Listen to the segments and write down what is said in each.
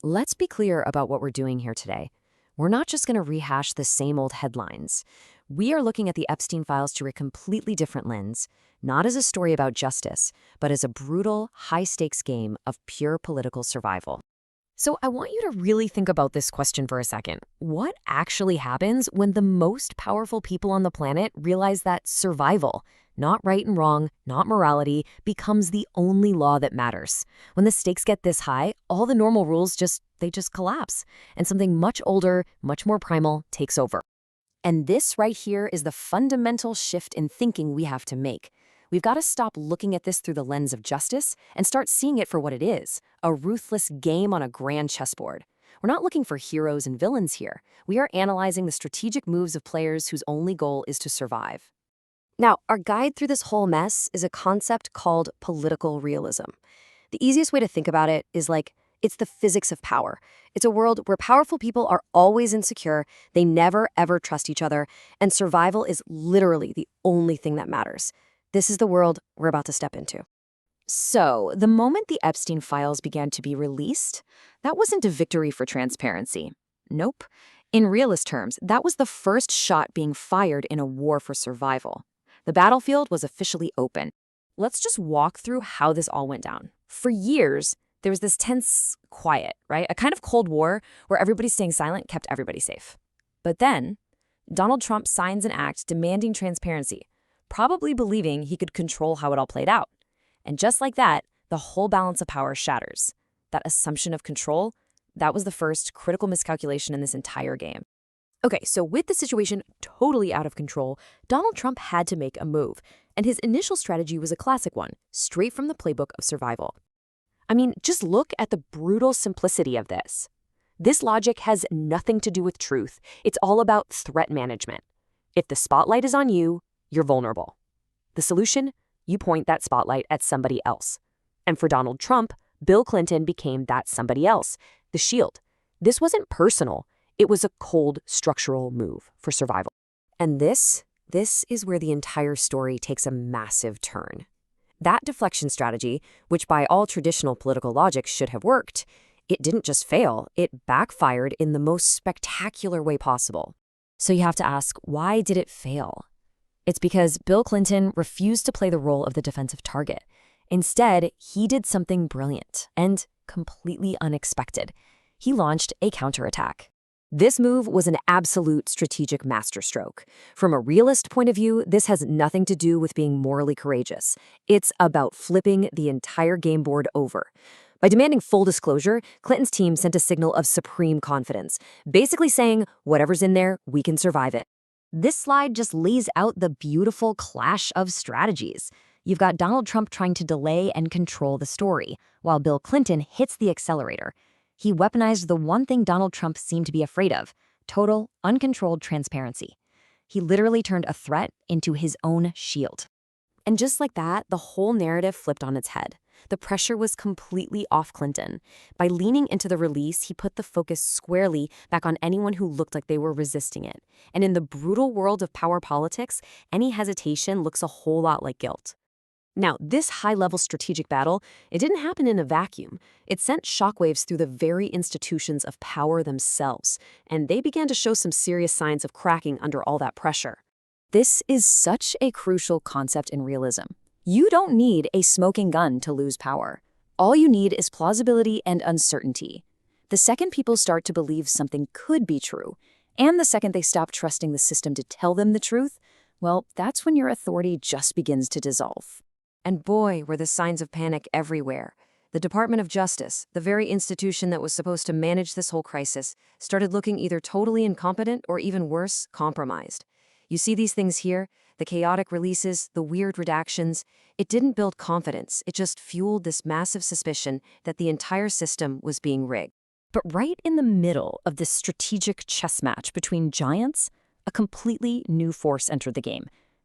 Let's be clear about what we're doing here today. We're not just going to rehash the same old headlines. We are looking at the Epstein files through a completely different lens, not as a story about justice, but as a brutal, high-stakes game of pure political survival. So I want you to really think about this question for a second. What actually happens when the most powerful people on the planet realize that survival, not right and wrong, not morality, becomes the only law that matters? When the stakes get this high, all the normal rules just collapse, and something much older, much more primal takes over. And this right here is the fundamental shift in thinking we have to make. We've got to stop looking at this through the lens of justice and start seeing it for what it is, a ruthless game on a grand chessboard. We're not looking for heroes and villains here. We are analyzing the strategic moves of players whose only goal is to survive. Now, our guide through this whole mess is a concept called political realism. The easiest way to think about it is it's the physics of power. It's a world where powerful people are always insecure, they never ever trust each other, and survival is literally the only thing that matters. This is the world we're about to step into. So, the moment the Epstein files began to be released, that wasn't a victory for transparency. Nope. In realist terms, that was the first shot being fired in a war for survival. The battlefield was officially open. Let's just walk through how this all went down. For years, there was this tense quiet, right? A kind of Cold War where everybody staying silent kept everybody safe. But then, Donald Trump signs an act demanding transparency, probably believing he could control how it all played out. And just like that, the whole balance of power shatters. That assumption of control, that was the first critical miscalculation in this entire game. Okay, so with the situation totally out of control, Donald Trump had to make a move. And his initial strategy was a classic one, straight from the playbook of survival. I mean, just look at the brutal simplicity of this. This logic has nothing to do with truth. It's all about threat management. If the spotlight is on you, you're vulnerable. The solution? You point that spotlight at somebody else. And for Donald Trump, Bill Clinton became that somebody else, the shield. This wasn't personal. It was a cold, structural move for survival. And this is where the entire story takes a massive turn. That deflection strategy, which by all traditional political logic should have worked, it didn't just fail, it backfired in the most spectacular way possible. So you have to ask, why did it fail? It's because Bill Clinton refused to play the role of the defensive target. Instead, he did something brilliant and completely unexpected. He launched a counterattack. This move was an absolute strategic masterstroke. From a realist point of view, this has nothing to do with being morally courageous. It's about flipping the entire game board over. By demanding full disclosure, Clinton's team sent a signal of supreme confidence, basically saying, whatever's in there, we can survive it. This slide just lays out the beautiful clash of strategies. You've got Donald Trump trying to delay and control the story, while Bill Clinton hits the accelerator. He weaponized the one thing Donald Trump seemed to be afraid of, total, uncontrolled transparency. He literally turned a threat into his own shield. And just like that, the whole narrative flipped on its head. The pressure was completely off Clinton. By leaning into the release, he put the focus squarely back on anyone who looked like they were resisting it. And in the brutal world of power politics, any hesitation looks a whole lot like guilt. Now, this high-level strategic battle, it didn't happen in a vacuum. It sent shockwaves through the very institutions of power themselves, and they began to show some serious signs of cracking under all that pressure. This is such a crucial concept in realism. You don't need a smoking gun to lose power. All you need is plausibility and uncertainty. The second people start to believe something could be true, and the second they stop trusting the system to tell them the truth, well, that's when your authority just begins to dissolve. And boy, were the signs of panic everywhere. The Department of Justice, the very institution that was supposed to manage this whole crisis, started looking either totally incompetent or even worse, compromised. You see these things here? The chaotic releases, the weird redactions. It didn't build confidence. It just fueled this massive suspicion that the entire system was being rigged. But right in the middle of this strategic chess match between giants, a completely new force entered the game.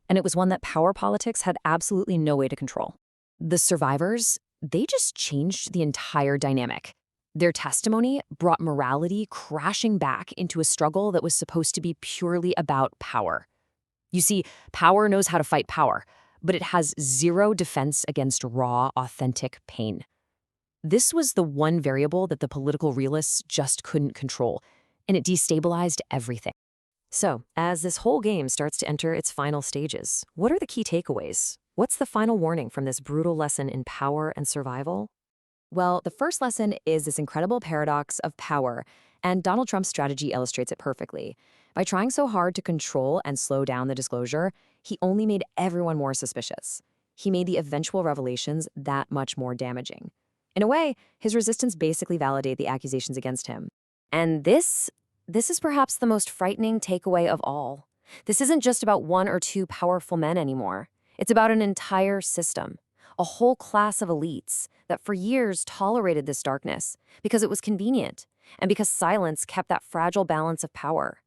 And it was one that power politics had absolutely no way to control. The survivors, they just changed the entire dynamic. Their testimony brought morality crashing back into a struggle that was supposed to be purely about power. You see, power knows how to fight power, but it has zero defense against raw, authentic pain. This was the one variable that the political realists just couldn't control, and it destabilized everything. So, as this whole game starts to enter its final stages, what are the key takeaways? What's the final warning from this brutal lesson in power and survival? Well, the first lesson is this incredible paradox of power, and Donald Trump's strategy illustrates it perfectly. By trying so hard to control and slow down the disclosure, he only made everyone more suspicious. He made the eventual revelations that much more damaging. In a way, his resistance basically validated the accusations against him. And this is perhaps the most frightening takeaway of all. This isn't just about one or two powerful men anymore. It's about an entire system, a whole class of elites that for years tolerated this darkness because it was convenient and because silence kept that fragile balance of power.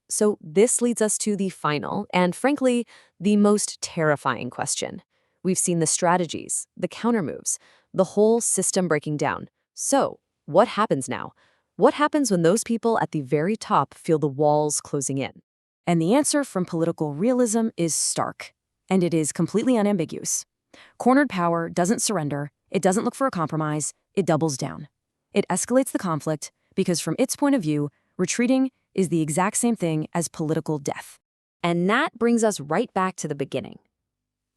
So this leads us to the final and, frankly, the most terrifying question. We've seen the strategies, the countermoves, the whole system breaking down. So what happens now? What happens when those people at the very top feel the walls closing in? And the answer from political realism is stark, and it is completely unambiguous. Cornered power doesn't surrender, it doesn't look for a compromise, it doubles down. It escalates the conflict because from its point of view, retreating is the exact same thing as political death. And that brings us right back to the beginning.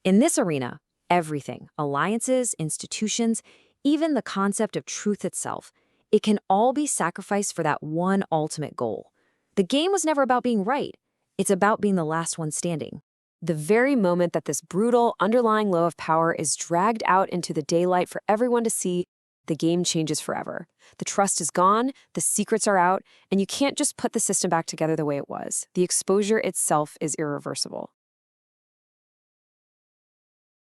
In this arena, everything, alliances, institutions, even the concept of truth itself, it can all be sacrificed for that one ultimate goal. The game was never about being right. It's about being the last one standing. The very moment that this brutal, underlying low of power is dragged out into the daylight for everyone to see, the game changes forever. The trust is gone, the secrets are out, and you can't just put the system back together the way it was. The exposure itself is irreversible.